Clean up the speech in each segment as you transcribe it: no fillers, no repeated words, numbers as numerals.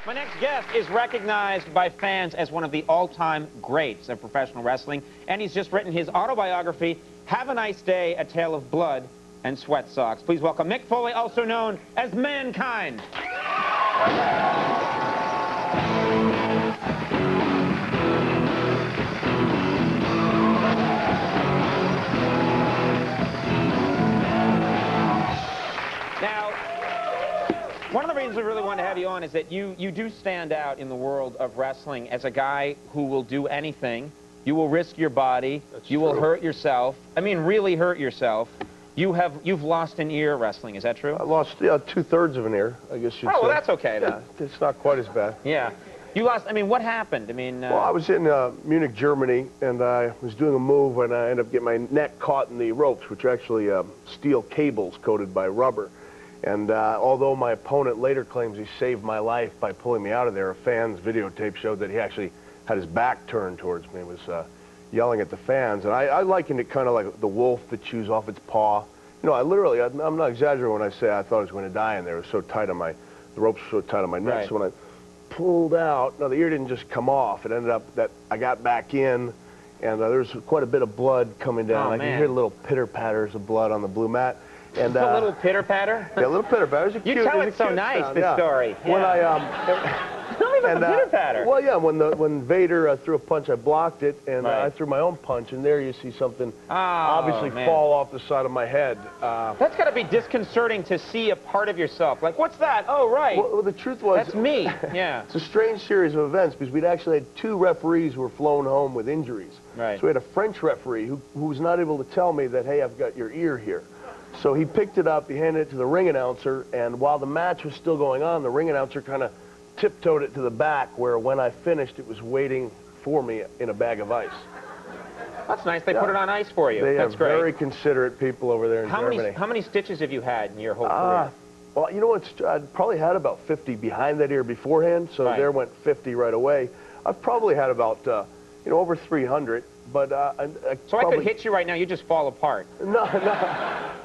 My next guest is recognized by fans as one of the all-time greats of professional wrestling, and he's just written his autobiography, Have a Nice Day, A Tale of Blood and Sweat Socks. Please welcome Mick Foley, also known as Mankind. Now, one of the reasons we really wanted to have you on is that you do stand out in the world of wrestling as a guy who will do anything. You will risk your body. You will hurt yourself. I mean, really hurt yourself. You've lost an ear wrestling. Is that true? I lost 2/3 of an ear, I guess you'd say. Oh, well, that's okay then. Yeah, it's not quite as bad. Yeah. You lost, I mean, what happened? I mean... Well, I was in Munich, Germany, and I was doing a move, and I ended up getting my neck caught in the ropes, which are actually steel cables coated by rubber. And although my opponent later claims he saved my life by pulling me out of there, a fan's videotape showed that he actually had his back turned towards me, was yelling at the fans. And I likened it kind of like the wolf that chews off its paw. You know, I'm not exaggerating when I say I thought I was going to die in there. It was so tight on the ropes were so tight on my neck. Right. So when I pulled out, no, the ear didn't just come off. It ended up that I got back in, and there was quite a bit of blood coming down. Oh, I could hear the little pitter-patters of blood on the blue mat. And, a little pitter-patter? Yeah, a little pitter-patter. You tell it so nice, sound. this story. Yeah. When I... Tell me about the pitter-patter. Well, yeah, when Vader threw a punch, I blocked it, and Right. I threw my own punch, and there you see something obviously fall off the side of my head. That's got to be disconcerting to see a part of yourself. Like, what's that? Oh, right. Well, the truth was... That's me, yeah. It's a strange series of events, because we'd actually had 2 referees who were flown home with injuries. Right. So we had a French referee who was not able to tell me that, hey, I've got your ear here. So he picked it up, he handed it to the ring announcer, and while the match was still going on, the ring announcer kind of tiptoed it to the back, where when I finished, it was waiting for me in a bag of ice. That's nice. They put it on ice for you. That's great. Very considerate people over there in Germany. How many stitches have you had in your whole career? Well, you know what? I'd probably had about 50 behind that ear beforehand, so there went 50 right away. I've probably had about, over 300. But so I could hit you right now, you just fall apart.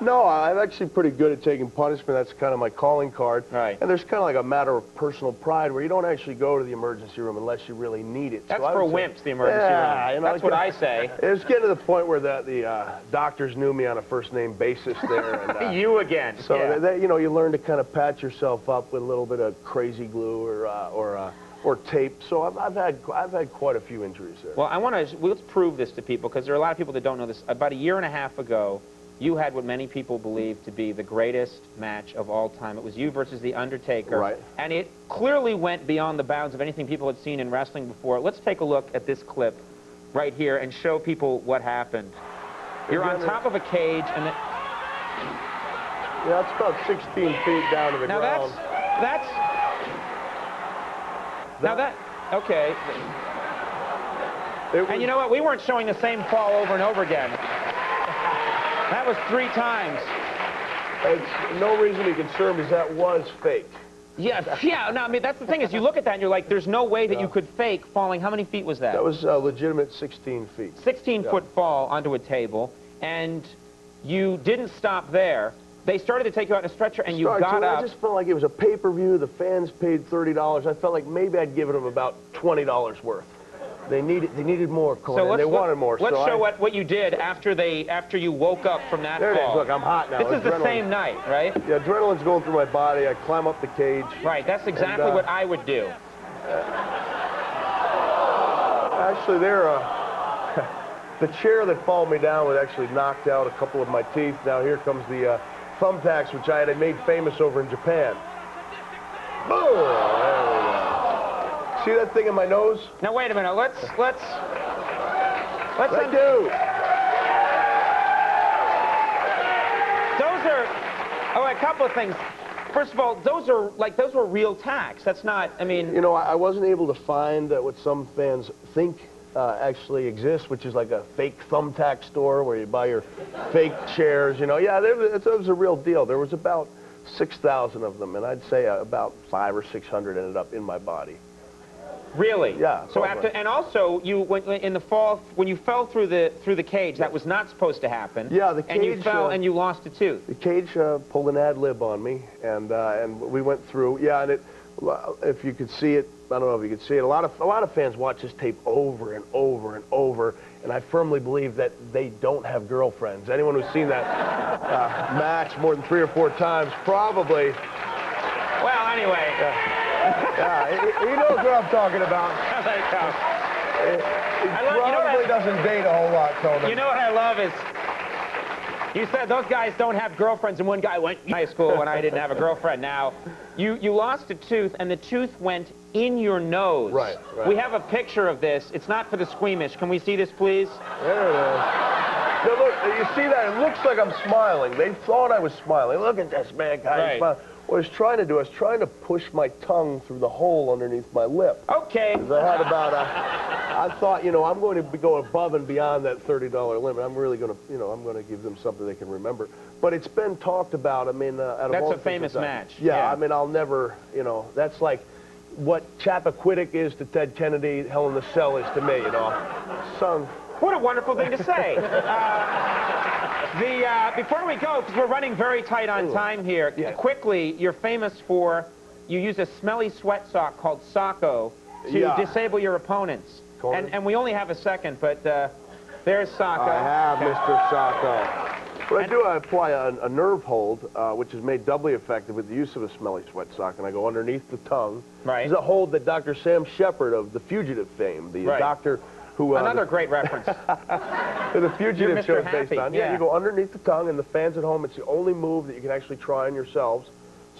No, I'm actually pretty good at taking punishment. That's kind of my calling card. Right. And there's kind of like a matter of personal pride where you don't actually go to the emergency room unless you really need it. That's for wimps, the emergency room. You know, that's what I say. It was getting to the point where the doctors knew me on a first-name basis there. And, you again. So, you learn to kind of patch yourself up with a little bit of crazy glue or tape. So I've had quite a few injuries there. Well, let's prove this to people, because there are a lot of people that don't know this. About a year and a half ago, you had what many people believe to be the greatest match of all time. It was you versus The Undertaker. Right. And it clearly went beyond the bounds of anything people had seen in wrestling before. Let's take a look at this clip right here and show people what happened. You're on top of a cage, and yeah, it's about 16 feet down to the ground. Okay. And you know what? We weren't showing the same fall over and over again. That was 3 times. It's no reason to be concerned, because that was fake. Yes, yeah. No, I mean, that's the thing is you look at that and you're like, there's no way that you could fake falling. How many feet was that? That was a legitimate 16 feet. 16-foot fall onto a table, and you didn't stop there. They started to take you out in a stretcher, and you got up. I just felt like it was a pay-per-view. The fans paid $30. I felt like maybe I'd given them about $20 worth. They needed more, Conan. So they wanted more. Let's show what you did after you woke up from that fall. There it is. Look, I'm hot now. This is the same night, right? Yeah, adrenaline's going through my body. I climb up the cage. Right. That's exactly what I would do. Actually, the chair that followed me down was actually knocked out a couple of my teeth. Now here comes the thumbtacks, which I had made famous over in Japan. Boom! There we go. See that thing in my nose? Now wait a minute. Let's undo. Those are a couple of things. First of all, those were real tacks. That's not. I mean, I wasn't able to find what some fans think actually exists, which is like a fake thumbtack store where you buy your fake chairs. Yeah, it was a real deal. There was about 6,000 of them, and I'd say about 500 or 600 ended up in my body. Really? Yeah. So and also in the fall, when you fell through the cage, that was not supposed to happen. Yeah, the cage. And you fell and you lost a tooth. The cage pulled an ad lib on me, and we went through. Yeah, and Well, if you could see it, I don't know if you could see it. A lot of fans watch this tape over and over and over, and I firmly believe that they don't have girlfriends. Anyone who's seen that match more than 3 or 4 times probably. Well, anyway. He knows what I'm talking about. There you go. He probably doesn't date a whole lot, Conan. You know what I love is, you said those guys don't have girlfriends, and one guy went to high school when I didn't have a girlfriend. Now, you lost a tooth, and the tooth went in your nose. Right. We have a picture of this. It's not for the squeamish. Can we see this, please? There it is. Now, look, you see that? It looks like I'm smiling. They thought I was smiling. Look at this, man, guy. Right. Smiling. What I was trying to do, I was trying to push my tongue through the hole underneath my lip. Okay. 'Cause I had about I thought, I'm going to go above and beyond that $30 limit. I'm really going to, I'm going to give them something they can remember. But it's been talked about. I mean, out of That's all a famous match. Yeah, I mean, I'll never, that's like what Chappaquiddick is to Ted Kennedy, Hell in the Cell is to me, Son. What a wonderful thing to say. Before we go, because we're running very tight on time here, quickly, you're famous for, you use a smelly sweat sock called Socko to disable your opponents. And we only have a second, but there's Socko. I have Mr. Socko. What I do, I apply a nerve hold, which is made doubly effective with the use of a smelly sweat sock, and I go underneath the tongue. Right. It's a hold that Dr. Sam Shepard of The Fugitive fame, the doctor who... Another great reference. The Fugitive show is based on. Yeah, you go underneath the tongue, and the fans at home, it's the only move that you can actually try on yourselves.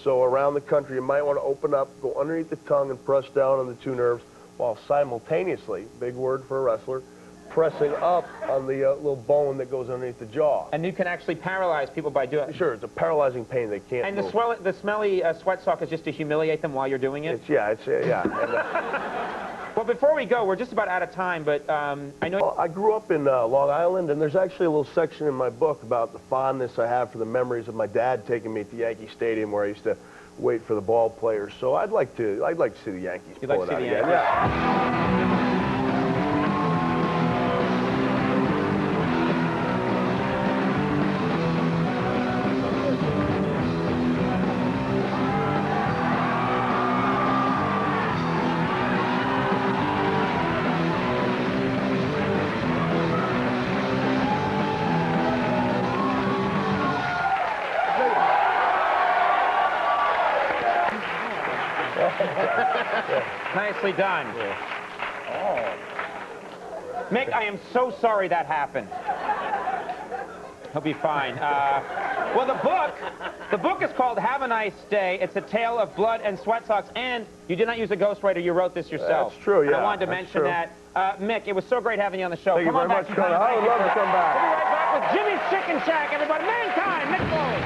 So around the country, you might want to open up, go underneath the tongue, and press down on the 2 nerves, while simultaneously, big word for a wrestler, pressing up on the little bone that goes underneath the jaw. And you can actually paralyze people by doing it. Sure, it's a paralyzing pain. They can't And move. the smelly sweat sock is just to humiliate them while you're doing it? Well, before we go, we're just about out of time, but I know... Well, I grew up in Long Island, and there's actually a little section in my book about the fondness I have for the memories of my dad taking me to Yankee Stadium, where I used to wait for the ball players. So I'd like to see the Yankees pull it out again. Yeah. Nicely done. Oh. Mick, I am so sorry that happened. He'll be fine. Well, the book is called Have a Nice Day. It's a tale of blood and sweat socks, and you did not use a ghostwriter. You wrote this yourself. That's true, yeah. And I wanted to mention that. Mick, it was so great having you on the show. Thank you very much, Conan. I would love to come back. We'll be right back with Jimmy's Chicken Shack, everybody. Mankind, Mick Foley.